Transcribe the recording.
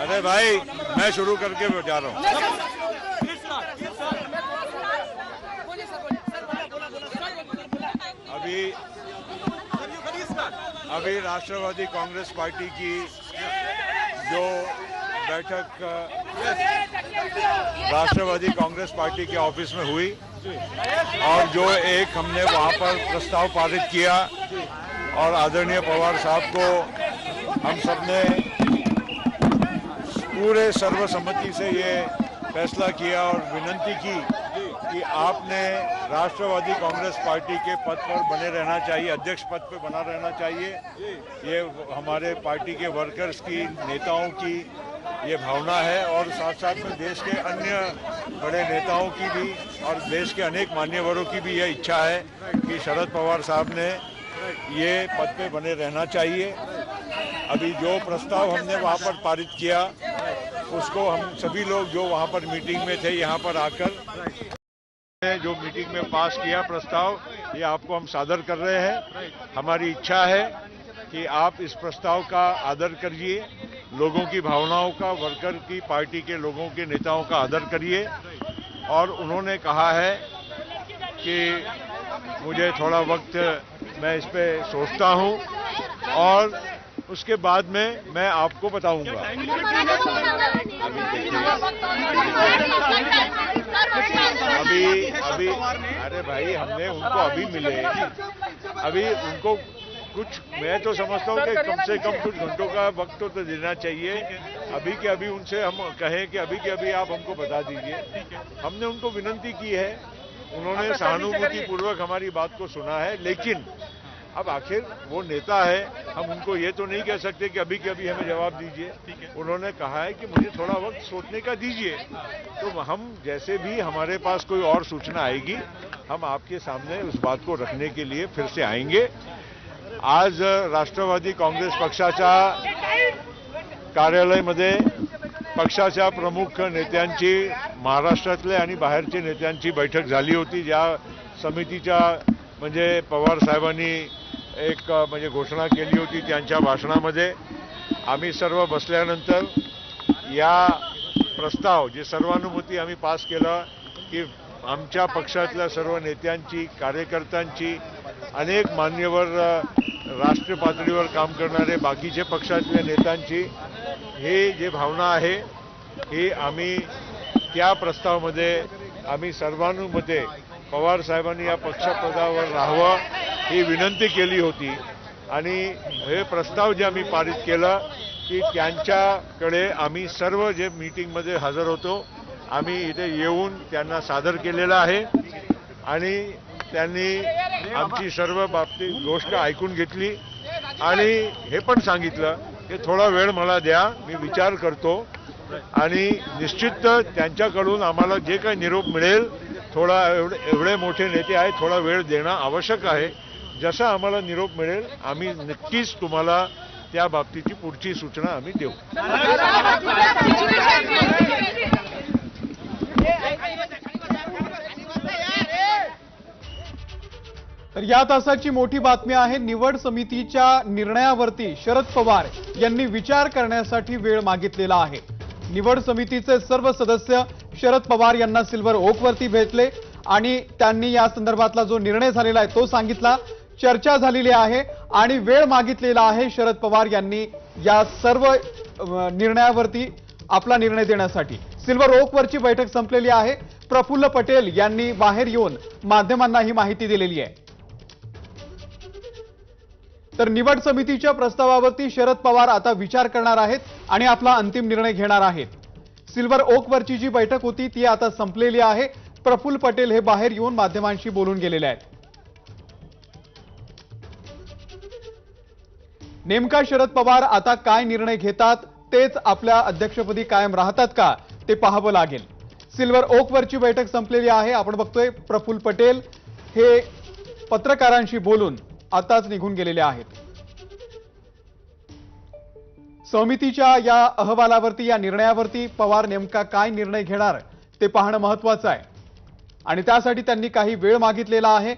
अरे भाई मैं शुरू करके जा रहा हूँ। अभी राष्ट्रवादी कांग्रेस पार्टी की जो बैठक राष्ट्रवादी कांग्रेस पार्टी के ऑफिस में हुई और जो एक हमने वहां पर प्रस्ताव पारित किया और आदरणीय पवार साहब को हम सबने पूरे सर्वसम्मति से ये फैसला किया और विनती की कि आपने राष्ट्रवादी कांग्रेस पार्टी के पद पर बने रहना चाहिए, अध्यक्ष पद पर बना रहना चाहिए। ये हमारे पार्टी के वर्कर्स की, नेताओं की ये भावना है और साथ साथ में देश के अन्य बड़े नेताओं की भी और देश के अनेक मान्यवरों की भी यह इच्छा है कि शरद पवार साहब ने ये पद पे बने रहना चाहिए। अभी जो प्रस्ताव हमने वहाँ पर पारित किया उसको हम सभी लोग जो वहाँ पर मीटिंग में थे यहाँ पर आकर जो मीटिंग में पास किया प्रस्ताव, ये आपको हम सादर कर रहे हैं। हमारी इच्छा है कि आप इस प्रस्ताव का आदर करिए, लोगों की भावनाओं का, वर्कर की, पार्टी के लोगों के नेताओं का आदर करिए। और उन्होंने कहा है कि मुझे थोड़ा वक्त, मैं इस पे सोचता हूं और उसके बाद में मैं आपको बताऊंगा। अभी अरे भाई हमने उनको अभी मिले, अभी उनको कुछ, मैं तो समझता हूँ कि कम से कम कुछ घंटों का वक्त तो देना चाहिए। अभी के अभी उनसे हम कहें कि अभी के अभी आप हमको बता दीजिए। हमने उनको विनती की है, उन्होंने सहानुभूति पूर्वक हमारी बात को सुना है, लेकिन अब आखिर वो नेता है, हम उनको ये तो नहीं कह सकते कि अभी के अभी हमें जवाब दीजिए। उन्होंने कहा है कि मुझे थोड़ा वक्त सोचने का दीजिए, तो हम जैसे भी हमारे पास कोई और सूचना आएगी हम आपके सामने उस बात को रखने के लिए फिर से आएंगे। आज राष्ट्रवादी काँग्रेस पक्षाच्या कार्यालयामध्ये पक्षाच्या प्रमुख नेत्यांची, महाराष्ट्रातले आणि बाहेरचे नेत्यांची बैठक झाली होती, ज्या समितीच्या म्हणजे पवार साहेबांनी एक म्हणजे घोषणा केली होती त्यांच्या भाषणामध्ये। आम्ही सर्व बसल्यानंतर या प्रस्ताव जे सर्वानुमती आम्ही पास केला की आमच्या पक्षातल्या सर्व नेत्यांची, कार्यकर्त्यांची, अनेक मान्यवर राष्ट्रीय पातळीवर काम करणारे बाकीचे पक्षातल्या नेत्यांची हे जे भावना आहे हे आम्ही त्या प्रस्तावामध्ये आम्ही सर्वानुमते पवार साहेबांनी या पक्षपदावर राहावं ही विनंती केली होती आणि हे प्रस्ताव जे आम्ही पारित केला की त्यांच्याकडे आम्ही सर्व जे मीटिंगमध्ये हजर होतो आम्ही इथे येऊन त्यांना सादर केलेला आहे आणि त्यांनी आमची सर्व बाबतीत गोष्ट ऐकून घेतली आणि हे पण सांगितलं की थोडा वेळ मला द्या, मी विचार करतो आणि निश्चित त्यांच्याकडून आम्हाला जे काही निरोप मिळेल, थोडा एवढे मोठे नेते आहेत, थोडा वेळ देणं आवश्यक आहे। जसा आम्हाला निरोप मिळेल आम्ही नक्कीच तुम्हाला त्या बाबतीची पुढची सूचना आम्ही देऊ। तर या तासाची मोठी बातमी आहे, निवड समितीच्या निर्णयावरती शरद पवार यांनी विचार करण्यासाठी वेळ मागितलेला आहे। निवड समितीचे सर्व सदस्य शरद पवार यांना सिल्वर ओकवरती भेटले आणि त्यांनी या संदर्भातला जो निर्णय झालेला आहे तो सांगितला, चर्चा झालेली आहे आणि वेळ मागितलेला आहे शरद पवार यांनी या सर्व निर्णयावरती आपला निर्णय देण्यासाठी। सिल्वर ओकवरची बैठक संपलेली आहे। प्रफुल्ल पटेल यांनी बाहेर येऊन माध्यमांना ही माहिती दिलेली आहे। तर निवड समितीच्या प्रस्तावावरती शरद पवार आता विचार करणार आहेत आणि आपला अंतिम निर्णय घेणार आहेत। सिल्वर ओकवरची जी बैठक होती ती आता संपलेली आहे। प्रफुल्ल पटेल हे बाहेर येऊन माध्यमांशी बोलून गेलेले आहेत। नेमका शरद पवार आता काय निर्णय घेतात, तेच आपल्या अध्यक्षपदी कायम राहतात का ते पाहावं लागेल। सिल्वर ओकवरची बैठक संपलेली आहे। आपण बघतोय प्रफुल्ल पटेल हे पत्रकारांशी बोलून आताच निघून गेलेले आहेत। समितीच्या या अहवालावरती, या निर्णयावरती पवार नेमका काय निर्णय घेणार ते पाहणं महत्त्वाचं आहे आणि त्यासाठी त्यांनी काही वेळ मागितलेला आहे।